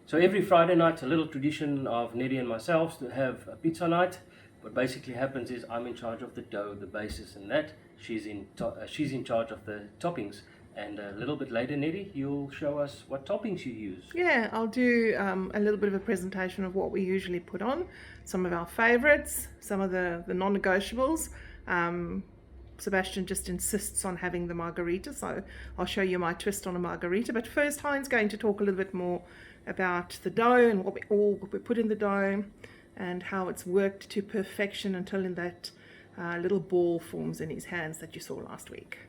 So every Friday night, a little tradition of Neddy and myself to have a pizza night. What basically happens is I'm in charge of the dough, the basis, and that. She's in charge of the toppings. And a little bit later, Neddy, you'll show us what toppings you use. Yeah, I'll do a little bit of a presentation of what we usually put on, some of our favorites, some of the non-negotiables. Sebastian just insists on having the margarita, so I'll show you my twist on a margarita. But first, Hein's going to talk a little bit more about the dough and what we put in the dough and how it's worked to perfection until in that little ball forms in his hands that you saw last week.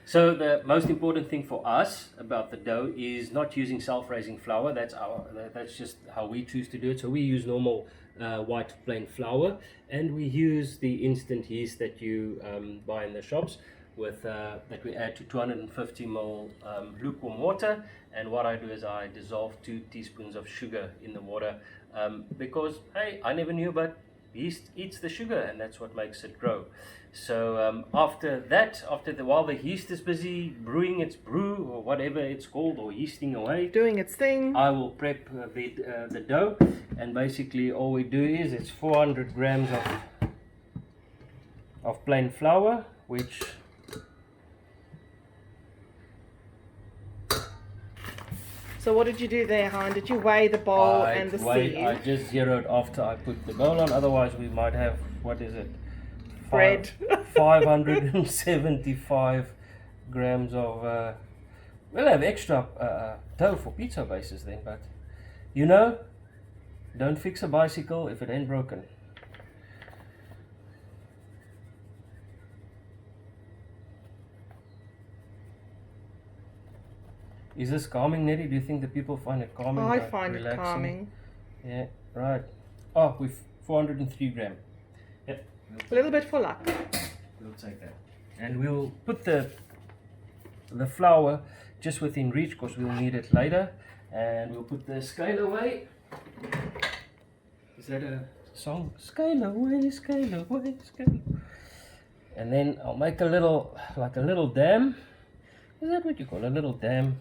So the most important thing for us about the dough is not using self-raising flour. That's just how we choose to do it. So we use normal white plain flour, and we use the instant yeast that you buy in the shops with that we add to 250 ml lukewarm water. And what I do is I dissolve 2 teaspoons of sugar in the water because hey, I never knew, but yeast eats the sugar, and that's what makes it grow. So while the yeast is busy brewing its brew or whatever it's called, or yeasting away, doing its thing, I will prep the dough. And basically all we do is it's 400 grams of plain flour, which So what did you do there, Hein? Did you weigh the bowl and the sieve? I just zeroed after I put the bowl on, otherwise we might have, what is it? Bread. 575 grams of, we'll have extra dough for pizza bases then, but you know, don't fix a bicycle if it ain't broken. Is this calming, Neddy? Do you think the people find it calming? I find it calming. Yeah, right. Oh, we've 403 grams. Yep. A little bit for luck. We'll take that. And we'll put the flour just within reach because we'll need it later. And we'll put the scale away. Is that a song? Scale away, scale away, scale. And then I'll make a little dam. Is that what you call a little dam?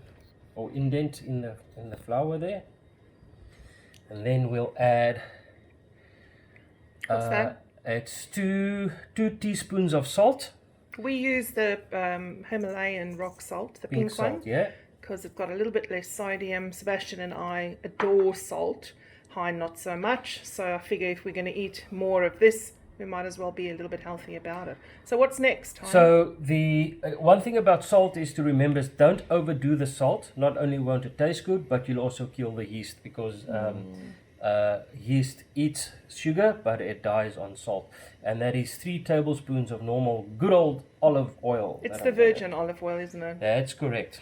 Or indent in the flour there. And then we'll add what's that? It's two teaspoons of salt. We use the Himalayan rock salt, the pink salt, one, yeah, because it's got a little bit less sodium. Sebastian and I adore salt, Hein not so much, so I figure if we're going to eat more of this, we might as well be a little bit healthy about it. So what's next, Hein? So the one thing about salt is to remember is don't overdo the salt. Not only won't it taste good, but you'll also kill the yeast because yeast eats sugar, but it dies on salt. And that is 3 tablespoons of normal good old olive oil. It's the virgin olive oil, isn't it? That's correct.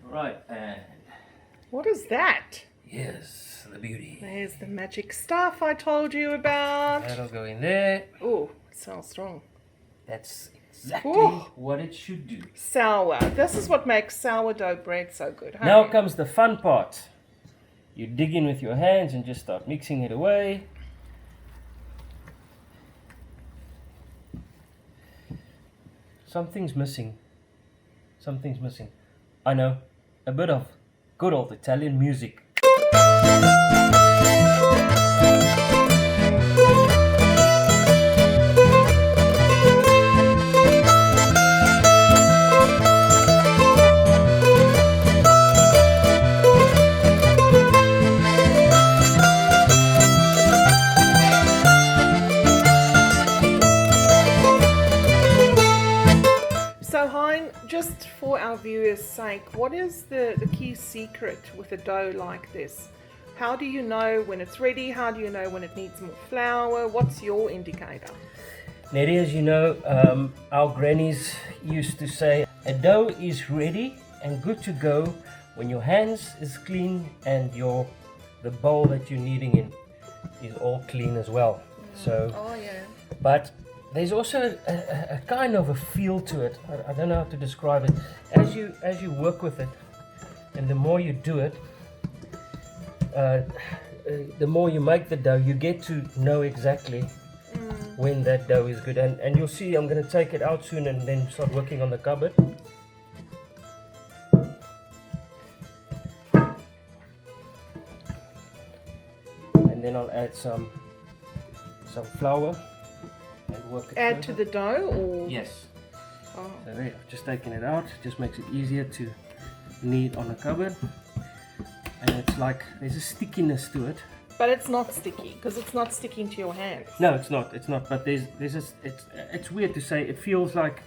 Right, and what is that? yes, the beauty. There's the magic stuff I told you about. That'll go in there. Oh, it smells strong. That's exactly what it should do. Sour. This is what makes sourdough bread so good. Hey? Now comes the fun part. You dig in with your hands and just start mixing it away. Something's missing. Something's missing. I know. A bit of good old Italian music. So Hein, just for our viewers' sake, what is the key secret with a dough like this? How do you know when it's ready? How do you know when it needs more flour? What's your indicator? Neddy, as you know, our grannies used to say, a dough is ready and good to go when your hands is clean and the bowl that you're kneading in is all clean as well. So, oh yeah. But there's also a kind of a feel to it. I don't know how to describe it. As you work with it, and the more you do it, the more you make the dough, you get to know exactly when that dough is good. And you'll see, I'm going to take it out soon and then start working on the cupboard. I'll add some flour and work it Add to further. the dough, or Yes. Oh. So there, I've just taken it out. Just makes it easier to knead on the cupboard. And it's like there's a stickiness to it. But it's not sticky because it's not sticking to your hands. No, it's not. It's not. But there's a, it's weird to say. It feels like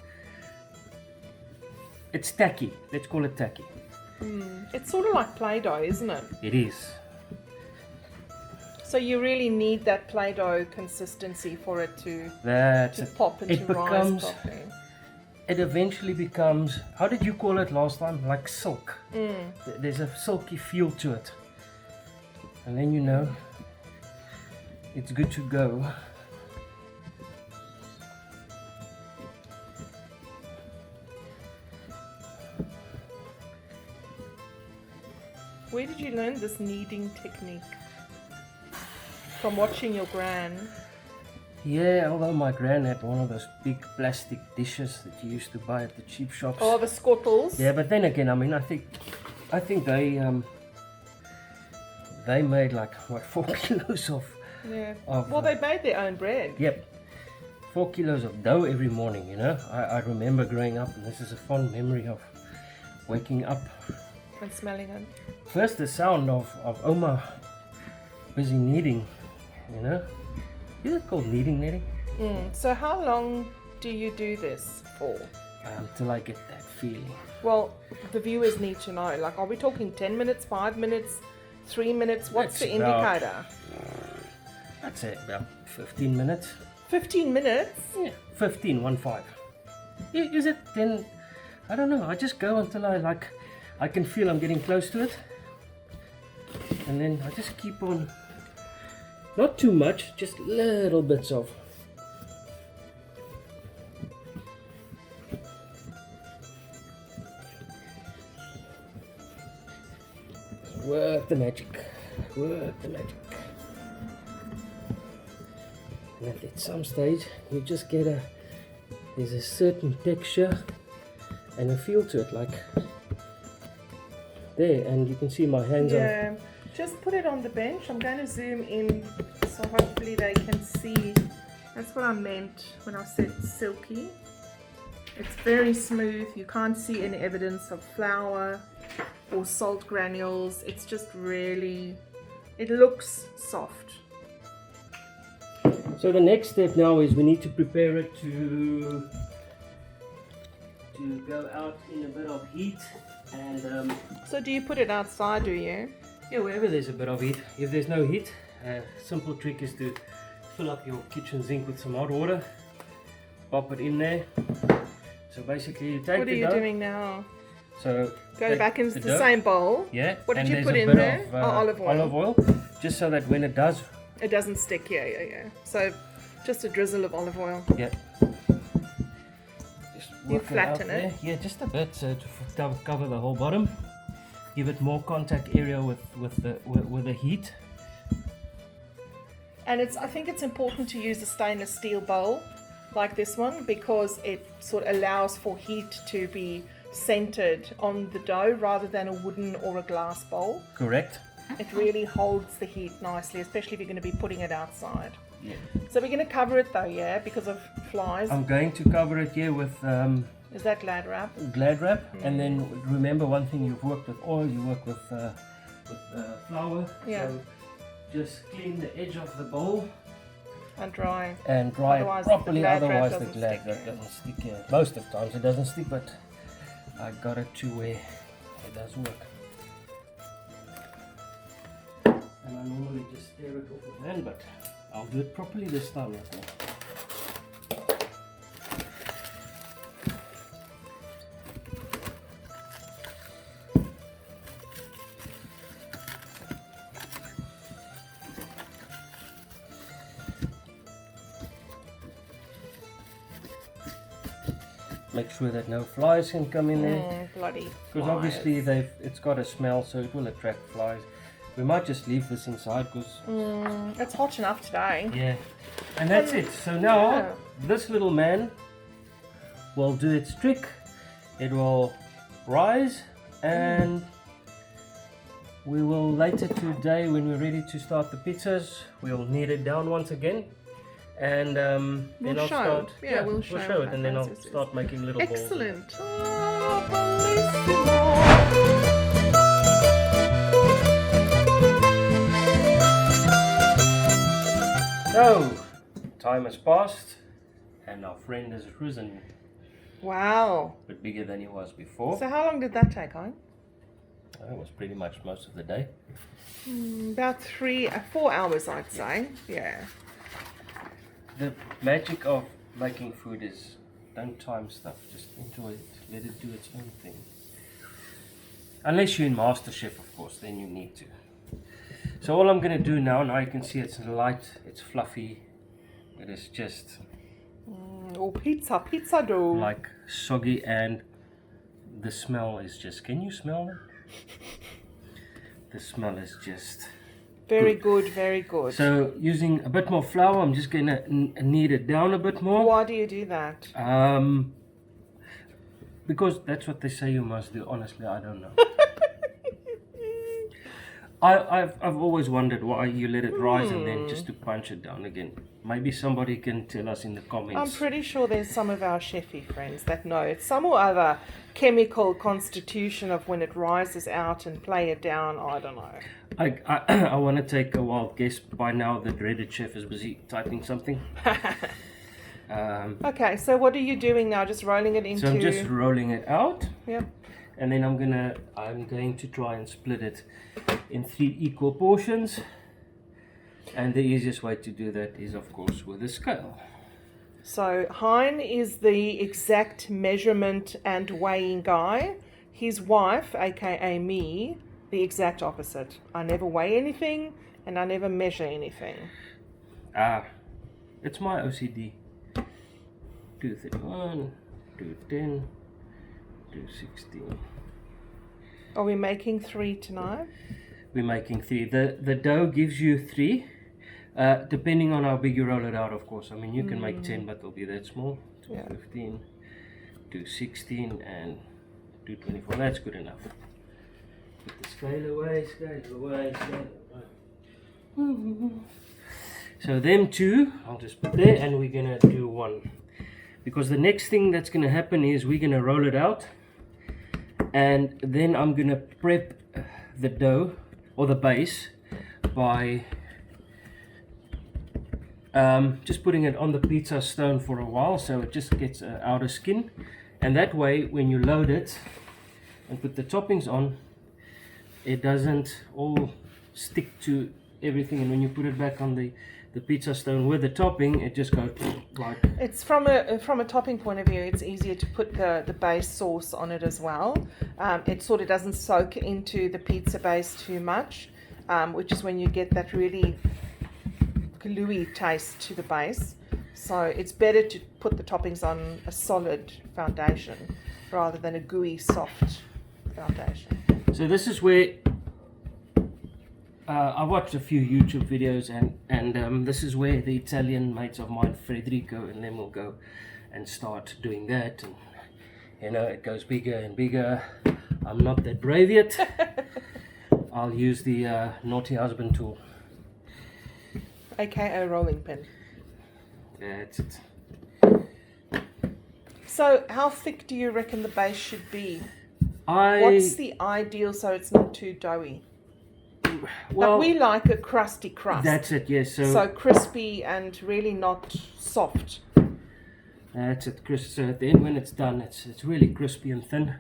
it's tacky. Let's call it tacky. It's sort of like Play-Doh, isn't it? It is. So you really need that Play-Doh consistency for it to That's it. pop and It to rise becomes. properly. It eventually becomes. How did you call it last time? Like silk. There's a silky feel to it. And then you know it's good to go. Where did you learn this kneading technique? From watching your gran. Yeah, although my gran had one of those big plastic dishes that you used to buy at the cheap shops. Oh, the scottles. Yeah, but then again, I mean, I think they made like what 4 kilos of. Yeah. Of, Well, they made their own bread. Yep, 4 kilos of dough every morning. You know, I remember growing up, and this is a fond memory of waking up. And smelling it. First, the sound of Oma busy kneading. You know, is it called kneading? So how long do you do this for? Till I get that feeling. Well, the viewers need to know. Like, are we talking 10 minutes, 5 minutes, 3 minutes? What's That's the about- indicator? I'd say about 15 minutes. 15 minutes? Yeah, 15. Is it then? I don't know. I just go until I can feel I'm getting close to it, and then I just keep on. Not too much, just little bits of. Work the magic. Work the magic. And at some stage, you just get there's a certain texture and a feel to it, like there, and you can see my hands Yeah. Just put it on the bench. I'm going to zoom in so hopefully they can see. That's what I meant when I said silky. It's very smooth. You can't see any evidence of flour or salt granules. It's just really, it looks soft. So the next step now is we need to prepare it to go out in a bit of heat, and So do you put it outside, do you? yeah, wherever there's a bit of heat. If there's no heat, a simple trick is to fill up your kitchen sink with some hot water, pop it in there. So basically you take What are the you dough. doing now? So Go take back into the dough. same bowl. Yeah. What did and you there's put a in bit there? of, Olive oil. Olive oil, just so that when it does, It doesn't stick. Yeah. So just a drizzle of olive oil. yeah. Just You work flatten out it? there. Yeah, just a bit, so to cover the whole bottom. Give it more contact area with the heat. And I think it's important to use a stainless steel bowl like this one because it sort of allows for heat to be centered on the dough rather than a wooden or a glass bowl. Correct. It really holds the heat nicely, especially if you're going to be putting it outside. Yeah. So we're going to cover it though, yeah, because of flies. I'm going to cover it here with Is that Glad wrap? Glad wrap, and then remember one thing: you've worked with oil, you work with flour. Yeah. So just clean the edge of the bowl And dry. and dry Otherwise it properly. the Glad wrap Otherwise, the doesn't Glad stick, wrap yeah. doesn't stick. Yeah. Most of the times it doesn't stick, but I got it to where it does work. And I normally just stir it off with hand, but I'll do it properly this time. I think. Make sure that no flies can come in there, Bloody because flies. obviously it's got a smell, so it will attract flies. We might just leave this inside because It's hot enough today. yeah, and that's it. So now yeah. this little man will do its trick. It will rise and We will later today, when we're ready to start the pizzas, we'll knead it down once again, and then We'll I'll show. start. Yeah, we'll show it, how and then I'll process is. start making little balls. Excellent. Oh, bellissimo. So, time has passed, and our friend has risen, Wow. but bigger than he was before. So how long did that take, Owen? It was pretty much most of the day. About 4 hours, I'd say. Yeah. The magic of making food is don't time stuff, just enjoy it, let it do its own thing. Unless you're in MasterChef, of course, then you need to. So all I'm going to do now you can see it's light, it's fluffy, it is just Oh, pizza dough. like soggy, and the smell is just, can you smell it? The smell is just Very good, very good. So using a bit more flour, I'm just going to knead it down a bit more. Why do you do that? Because that's what they say you must do. Honestly, I don't know. I've always wondered why you let it rise and then just to punch it down again. Maybe somebody can tell us in the comments. I'm pretty sure there's some of our chefy friends that know it's some or other chemical constitution of when it rises out and play it down. I don't know. I want to take a wild guess. By now, the dreaded chef is busy typing something. Okay, so what are you doing now? Just rolling it into... So I'm just rolling it out. Yep. And then I'm going to try and split it in 3 equal portions. And the easiest way to do that is, of course, with a scale. So Hein is the exact measurement and weighing guy. His wife, aka me, the exact opposite. I never weigh anything and I never measure anything. It's my OCD. 231, 210, 216. Are we making 3 tonight? We're making 3. The dough gives you 3, depending on how big you roll it out, of course. I mean, you can make 10, but they'll be that small. 215, 216, and 224. That's good enough. Put the scale away, scale away, scale away. So them 2, I'll just put there, and we're gonna do 1. Because the next thing that's gonna happen is we're gonna roll it out, and then I'm gonna prep the dough or the base by just putting it on the pizza stone for a while, so it just gets outer skin, and that way when you load it and put the toppings on, it doesn't all stick to everything, and when you put it back on the pizza stone with the topping, it just goes like. It's from a topping point of view, it's easier to put the base sauce on it as well. It sort of doesn't soak into the pizza base too much, which is when you get that really gluey taste to the base. So it's better to put the toppings on a solid foundation rather than a gooey soft foundation. So this is where I watched a few YouTube videos, and this is where the Italian mates of mine, Federico, and them will go and start doing that, and you know, it goes bigger and bigger. I'm not that brave yet. I'll use the naughty husband tool, aka rolling pin. That's it. So how thick do you reckon the base should be? I What's the ideal so it's not too doughy? well, But we like a crusty crust. that's it. Yes. So crispy and really not soft. That's it, Chris. So at the end, when it's done, it's really crispy and thin.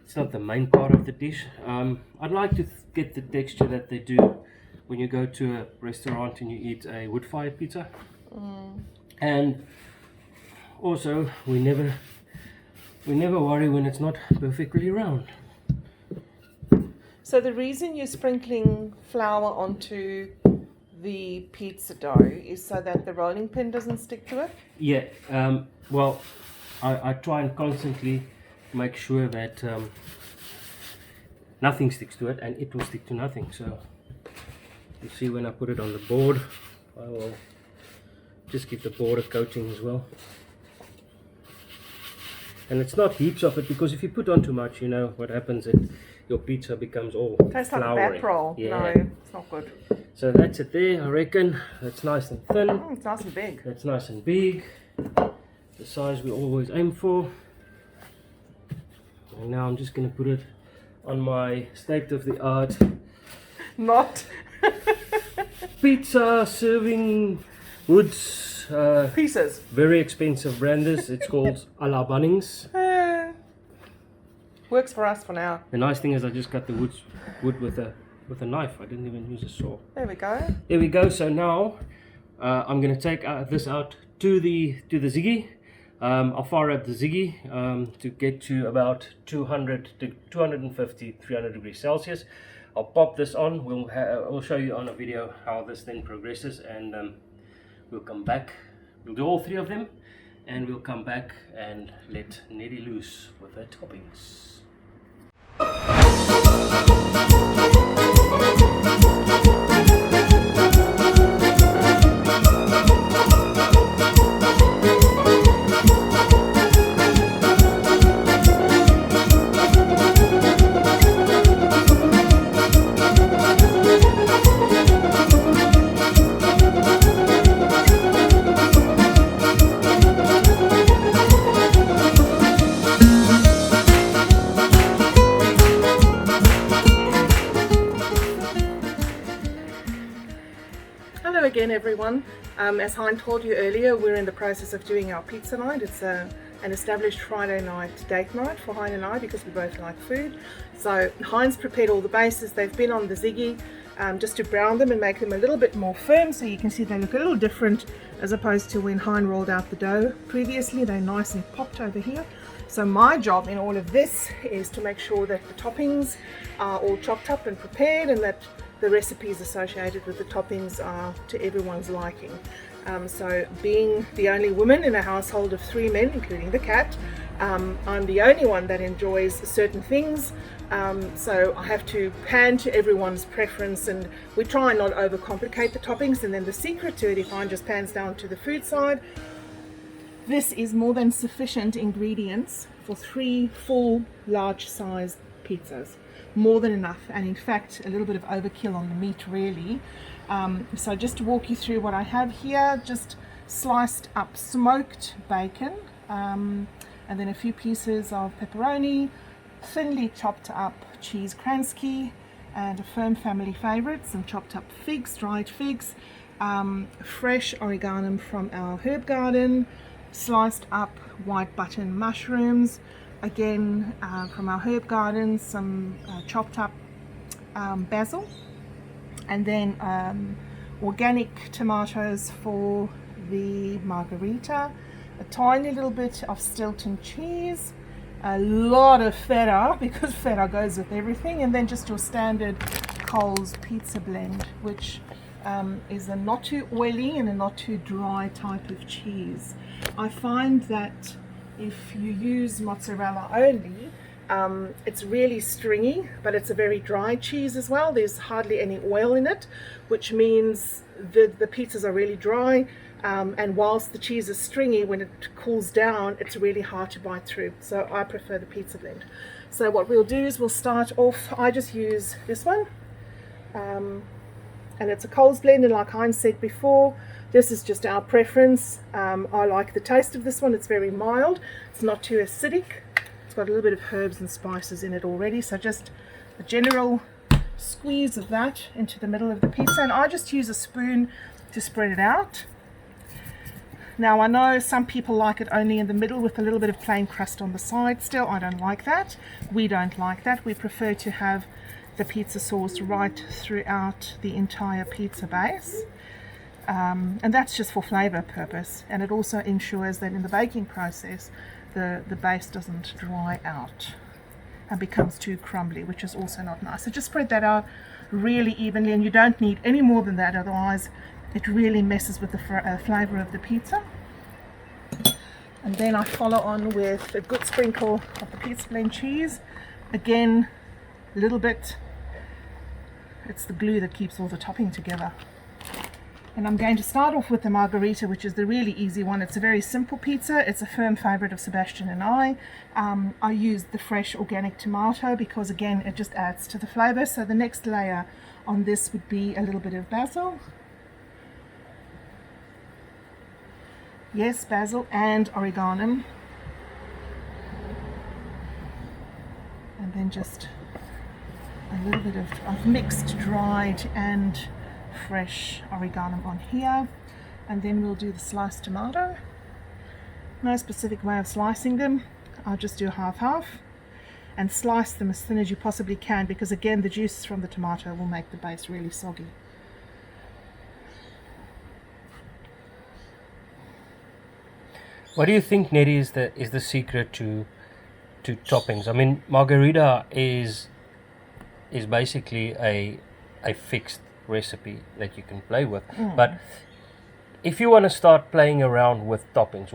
It's not the main part of the dish. I'd like to get the texture that they do when you go to a restaurant and you eat a wood-fired pizza. And also, we never worry when it's not perfectly round. So the reason you're sprinkling flour onto the pizza dough is so that the rolling pin doesn't stick to it? Yeah. Well, I try and constantly make sure that nothing sticks to it, and it will stick to nothing. So you see, when I put it on the board, I will just give the board a coating as well. And it's not heaps of it, because if you put on too much, you know what happens, your pizza becomes all Tastes like a floury. bat roll. Yeah. No, it's not good. So that's it there, I reckon. It's nice and thin. It's nice and big. It's nice and big. The size we always aim for. And now I'm just going to put it on my state-of-the-art Not pizza serving woods. pieces. Very expensive branders. It's called a la Bunnings. Works for us for now. The nice thing is I just cut the wood with a knife. I didn't even use a saw. There we go. There we go. So now I'm going to take this out to the Ziggy. I'll fire up the Ziggy to get to about 200 to 250, 300 degrees Celsius. I'll pop this on. We'll show you on a video how this then progresses, and we'll come back. We'll do all three of them, and we'll come back and let Neddy loose with her toppings. Hello again, everyone. As Hein told you earlier, we're in the process of doing our pizza night. It's an established Friday night date night for Hein and I, because we both like food. So Hein's prepared all the bases. They've been on the Ziggy just to brown them and make them a little bit more firm, so you can see they look a little different as opposed to when Hein rolled out the dough previously. They're nice and popped over here. So my job in all of this is to make sure that the toppings are all chopped up and prepared, and that the recipes associated with the toppings are to everyone's liking. So being the only woman in a household of 3 men, including the cat, I'm the only one that enjoys certain things. So I have to pan to everyone's preference, and we try and not overcomplicate the toppings. And then the secret to it, if Hein just pans down to the food side, this is more than sufficient ingredients for 3 full large-sized pizzas. More than enough, and in fact a little bit of overkill on the meat, really. So just to walk you through what I have here, just sliced up smoked bacon, and then a few pieces of pepperoni, thinly chopped up cheese kransky, and a firm family favorite, some chopped up figs, dried figs, fresh oregano from our herb garden, sliced up white button mushrooms, again from our herb garden, some chopped up basil, and then organic tomatoes for the margarita, a tiny little bit of Stilton cheese, a lot of feta, because feta goes with everything, and then just your standard Coles pizza blend, which is a not too oily and a not too dry type of cheese. I find that if you use mozzarella only, it's really stringy, but it's a very dry cheese as well. There's hardly any oil in it, which means the pizzas are really dry, and whilst the cheese is stringy, when it cools down, it's really hard to bite through. So I prefer the pizza blend. So what we'll do is we'll start off, I just use this one, and it's a Coles blend, and like Hein said before, this is just our preference. I like the taste of this one. It's very mild. It's not too acidic. It's got a little bit of herbs and spices in it already. So just a general squeeze of that into the middle of the pizza. And I just use a spoon to spread it out. Now I know some people like it only in the middle with a little bit of plain crust on the side still. I don't like that. We don't like that. We prefer to have the pizza sauce right throughout the entire pizza base. And that's just for flavor purpose, and it also ensures that in the baking process the base doesn't dry out and becomes too crumbly, which is also not nice. So just spread that out really evenly, and you don't need any more than that, otherwise it really messes with the flavor of the pizza. And then I follow on with a good sprinkle of the pizza blend cheese. Again, a little bit. It's the glue that keeps all the topping together. And I'm going to start off with the margarita, which is the really easy one. It's a very simple pizza. It's a firm favorite of Sebastian and I. I used the fresh organic tomato because, again, it just adds to the flavor. So the next layer on this would be a little bit of basil. Yes, basil and oregano. And then just a little bit of mixed dried and fresh oregano on here. And then we'll do the sliced tomato. No specific way of slicing them. I'll just do half-half and slice them as thin as you possibly can, because again the juices from the tomato will make the base really soggy. What do you think, Nettie, is the secret to toppings? I mean, margarita is basically a fixed recipe that you can play with. But if you want to start playing around with toppings,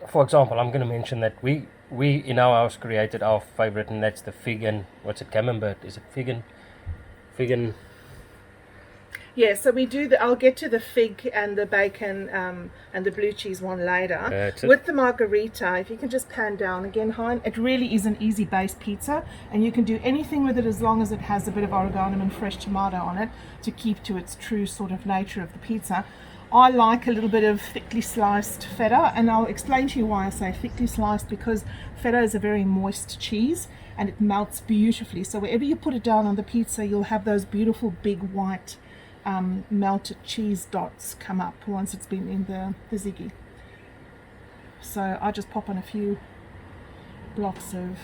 for example, I'm going to mention that we in our house created our favorite, and that's the fig and what's it, camembert? Is it fig and Yeah, so we do I'll get to the fig and the bacon and the blue cheese one later. With the margarita, if you can just pan down again, Hein, it really is an easy base pizza, and you can do anything with it as long as it has a bit of oregano and fresh tomato on it to keep to its true sort of nature of the pizza. I like a little bit of thickly sliced feta, and I'll explain to you why I say thickly sliced, because feta is a very moist cheese and it melts beautifully. So wherever you put it down on the pizza, you'll have those beautiful big white melted cheese dots come up once it's been in the Ziggy. So I just pop on a few blocks of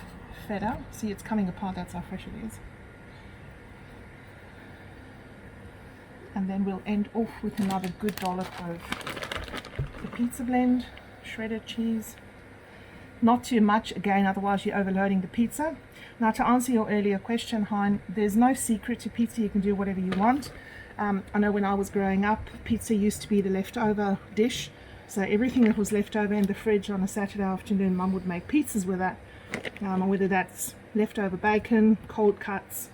feta. See, it's coming apart, that's how fresh it is. And then we'll end off with another good dollop of the pizza blend, shredded cheese. Not too much, again, otherwise you're overloading the pizza. Now, to answer your earlier question, Hein, there's no secret to pizza. You can do whatever you want. I know when I was growing up, pizza used to be the leftover dish. So everything that was left over in the fridge on a Saturday afternoon, Mum would make pizzas with that. Whether that's leftover bacon, cold cuts,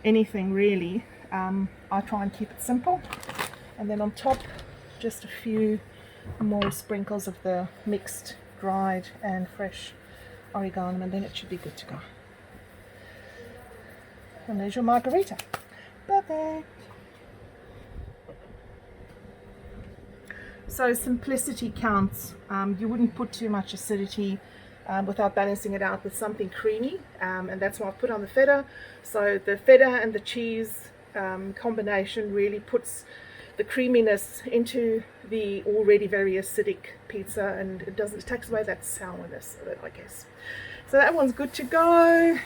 anything really. I try and keep it simple. And then on top, just a few more sprinkles of the mixed, dried and fresh oregano, and then it should be good to go. And there's your margarita. Perfect. So simplicity counts. You wouldn't put too much acidity without balancing it out with something creamy, and that's why I put on the feta. So the feta and the cheese combination really puts the creaminess into the already very acidic pizza, and it takes away that sourness of it, I guess. So that one's good to go.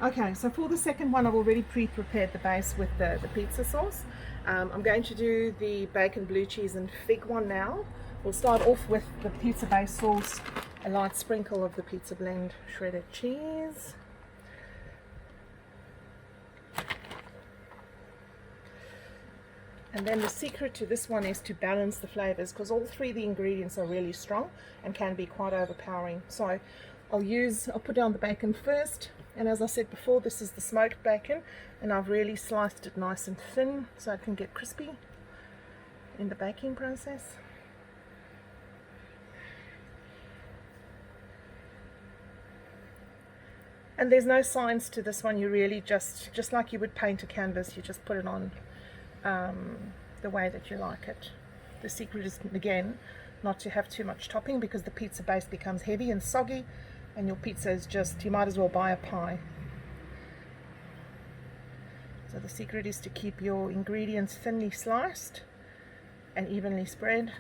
Okay, so for the second one, I've already pre-prepared the base with the pizza sauce. I'm going to do the bacon, blue cheese and fig one now. We'll start off with the pizza base sauce, a light sprinkle of the pizza blend, shredded cheese. And then the secret to this one is to balance the flavors, because all three of the ingredients are really strong and can be quite overpowering. So I'll put down the bacon first, and as I said before, this is the smoked bacon, and I've really sliced it nice and thin so it can get crispy in the baking process. And there's no science to this one. You really just like you would paint a canvas, you just put it on the way that you like it. The secret is, again, not to have too much topping, because the pizza base becomes heavy and soggy, and your pizza is just, you might as well buy a pie. So the secret is to keep your ingredients thinly sliced and evenly spread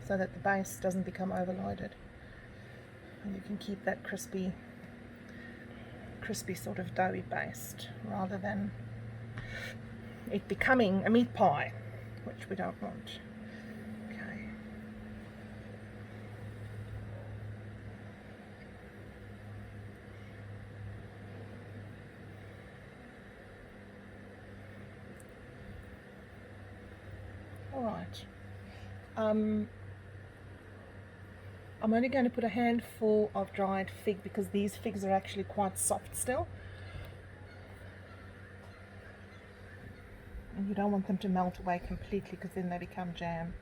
so that the base doesn't become overloaded. And you can keep that crispy sort of doughy based, rather than it becoming a meat pie, which we don't want. Okay. All right. I'm only going to put a handful of dried fig, because these figs are actually quite soft still. You don't want them to melt away completely because then they become jam.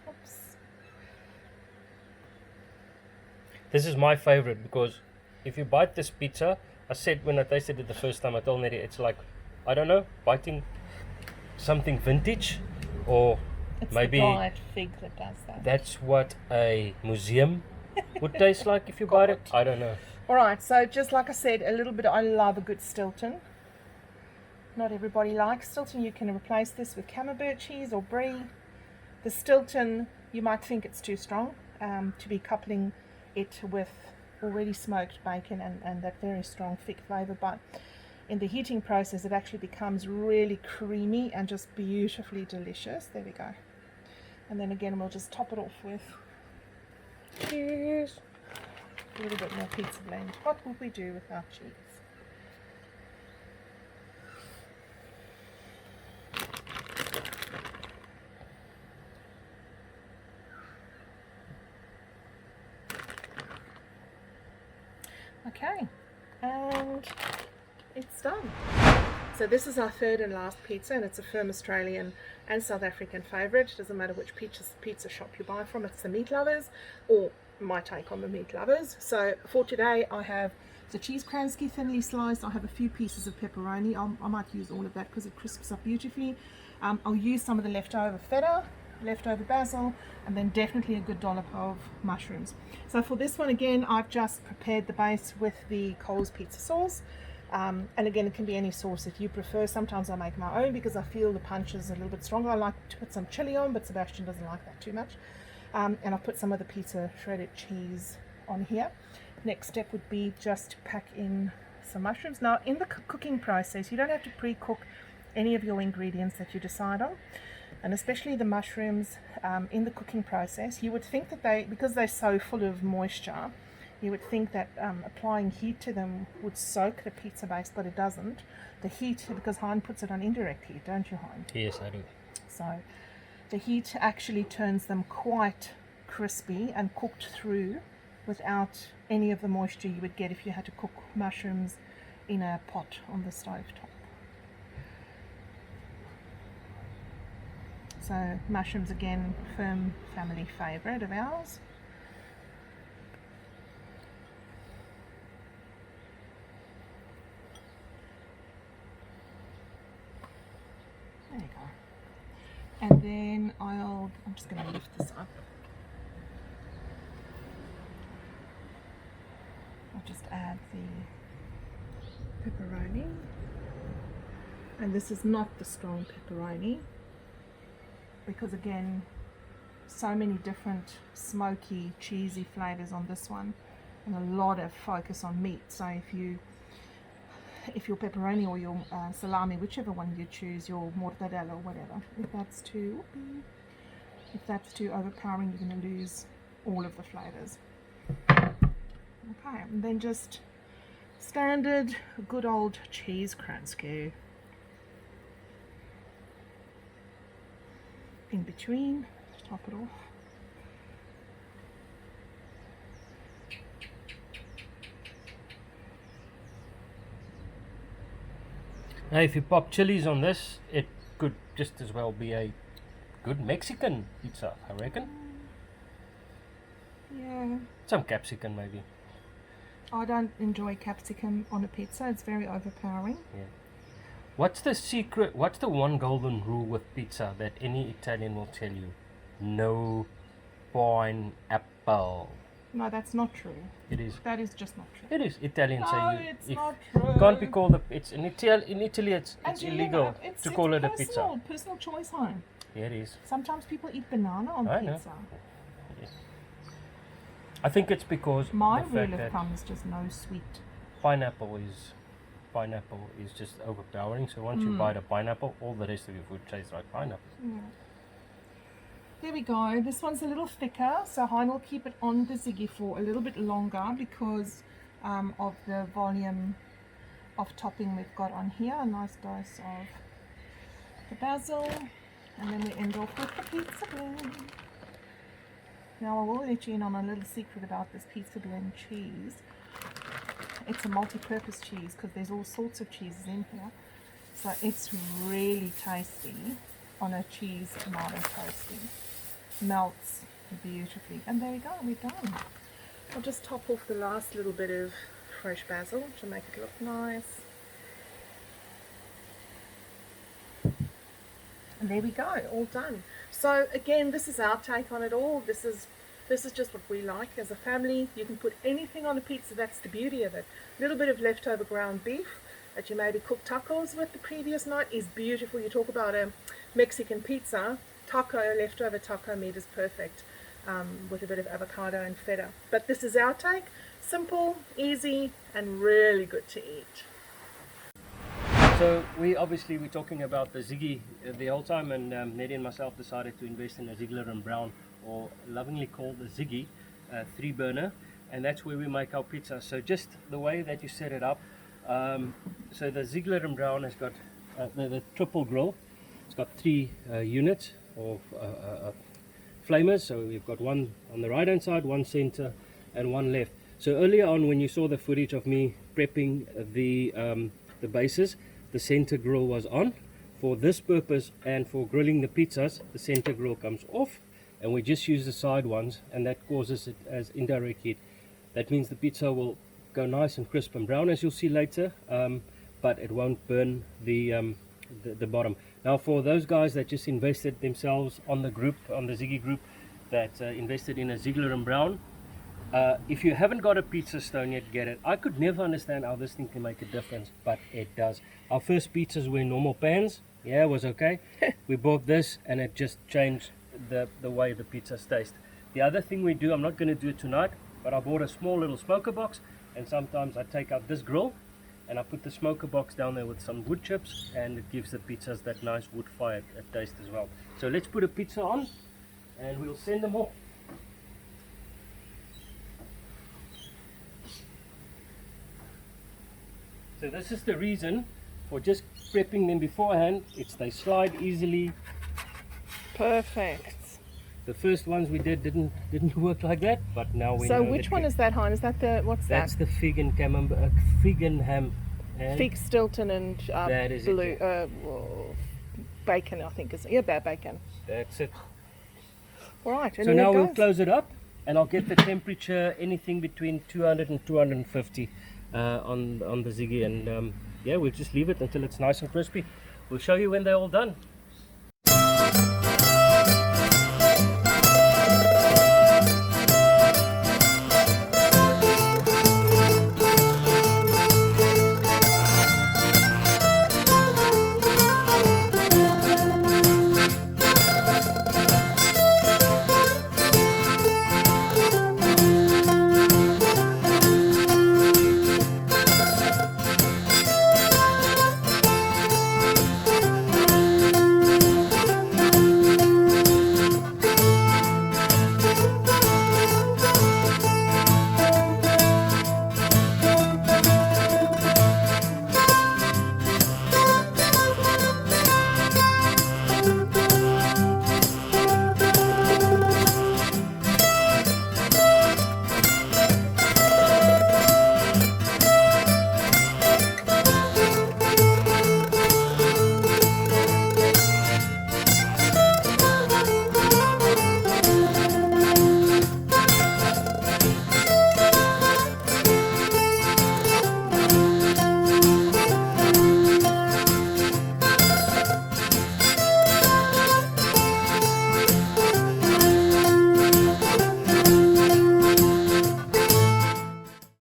Oops. This is my favorite because if you bite this pizza, I said when I tasted it the first time, I told Nettie it's like, I don't know, biting something vintage, or It's maybe the dried fig that does that. that's what a museum would taste like if you bite it. I don't know. Alright, so just like I said, a little bit, I love a good Stilton. Not everybody likes Stilton. You can replace this with camembert cheese or brie. The Stilton, you might think it's too strong to be coupling it with already smoked bacon and that very strong thick flavor, but in the heating process it actually becomes really creamy and just beautifully delicious. There we go. And then again we'll just top it off with cheese. A little bit more pizza blend. What would we do without cheese? Okay, and it's done. So this is our third and last pizza, and it's a firm Australian and South African favourite. Doesn't matter which pizza shop you buy from, it's the Meat Lovers, or my take on the Meat Lovers. So for today I have the cheese kransky thinly sliced. I have a few pieces of pepperoni. I might use all of that because it crisps up beautifully. I'll use some of the leftover feta, leftover basil, and then definitely a good dollop of mushrooms. So for this one, again, I've just prepared the base with the Coles pizza sauce. And again, it can be any sauce if you prefer. Sometimes I make my own because I feel the punch is a little bit stronger. I like to put some chili on, but Sebastian doesn't like that too much. And I've put some of the pizza shredded cheese on here. Next step would be just to pack in some mushrooms. Now, in the cooking process, you don't have to pre-cook any of your ingredients that you decide on. And especially the mushrooms in the cooking process, you would think that because they're so full of moisture, you would think that applying heat to them would soak the pizza base, but it doesn't. The heat, because Hein puts it on indirect heat, don't you, Hein? Yes, I do. So the heat actually turns them quite crispy and cooked through without any of the moisture you would get if you had to cook mushrooms in a pot on the stove top. So mushrooms, again, firm family favourite of ours. There you go. And then I'm just going to lift this up. I'll just add the pepperoni. And this is not the strong pepperoni, because again, so many different smoky, cheesy flavors on this one, and a lot of focus on meat. So if your pepperoni or your salami, whichever one you choose, your mortadella or whatever, if that's too overpowering, you're going to lose all of the flavors. Okay, and then just standard good old cheese kransky in between, top it off. Now, if you pop chilies on this, it could just as well be a good Mexican pizza, I reckon. Yeah. Some capsicum, maybe. I don't enjoy capsicum on a pizza. It's very overpowering. Yeah. What's the secret? What's the one golden rule with pizza that any Italian will tell you? No pineapple. No, that's not true. It is. That is just not true. It is. Italians say No, it's not true. can't be called it's in Italy it's And you illegal know, it's call it a personal, pizza. personal choice, home. Yeah, it is. Sometimes people eat banana on I know. pizza. Yes. I think it's because My the rule fact of that thumb is just no sweet. pineapple is just overpowering. So once you bite a pineapple, all the rest of your food tastes like pineapple. Yeah. There we go. This one's a little thicker, so Hein will keep it on the Ziggy for a little bit longer because of the volume of topping we've got on here. A nice dose of the basil, and then we end off with the pizza blend. Now I will let you in on a little secret about this pizza blend cheese. it's a multi-purpose cheese because there's all sorts of cheeses in here. So it's really tasty on a cheese tomato toasting. Melts beautifully. And there you go, we're done. I'll just top off the last little bit of fresh basil to make it look nice. And there we go, all done. So again, this is our take on it all. This is just what we like as a family. You can put anything on a pizza, that's the beauty of it. A little bit of leftover ground beef that you maybe cooked tacos with the previous night is beautiful. You talk about a Mexican pizza, leftover taco meat is perfect with a bit of avocado and feta. But this is our take, simple, easy, and really good to eat. So we're talking about the Ziggy the whole time, and Nettie and myself decided to invest in a Ziegler and Brown, or lovingly called the Ziggy 3-burner, and that's where we make our pizza. So just the way that you set it up, so the Ziegler and Brown has got the triple grill. It's got 3 units of flamers, so we've got one on the right hand side, one center, and one left. So earlier on, when you saw the footage of me prepping the bases, the center grill was on. For this purpose and for grilling the pizzas, the center grill comes off, and we just use the side ones, and that causes it as indirect heat. That means the pizza will go nice and crisp and brown, as you'll see later, but it won't burn the bottom. Now, for those guys that just invested themselves on the Ziggy group, that invested in a Ziegler and Brown, if you haven't got a pizza stone yet, get it. I could never understand how this thing can make a difference, but it does. Our first pizzas were in normal pans. Yeah, it was okay. We bought this, and it just changed the way the pizzas taste. The other thing we do, I'm not going to do it tonight, but I bought a small little smoker box, and sometimes I take out this grill and I put the smoker box down there with some wood chips, and it gives the pizzas that nice wood fired taste as well. So let's put a pizza on and we'll send them off. So this is the reason for just prepping them beforehand. They slide easily. Perfect. The first ones we didn't work like that, but now we know. So which one is that, Hein? Is that what's that? That's the fig and camembert, fig and ham. And fig, Stilton, and that is blue bacon, I think is bacon. That's it. All right. So now we'll close it up, and I'll get the temperature anything between 200 and 250 on the Ziggy, and yeah, we'll just leave it until it's nice and crispy. We'll show you when they're all done.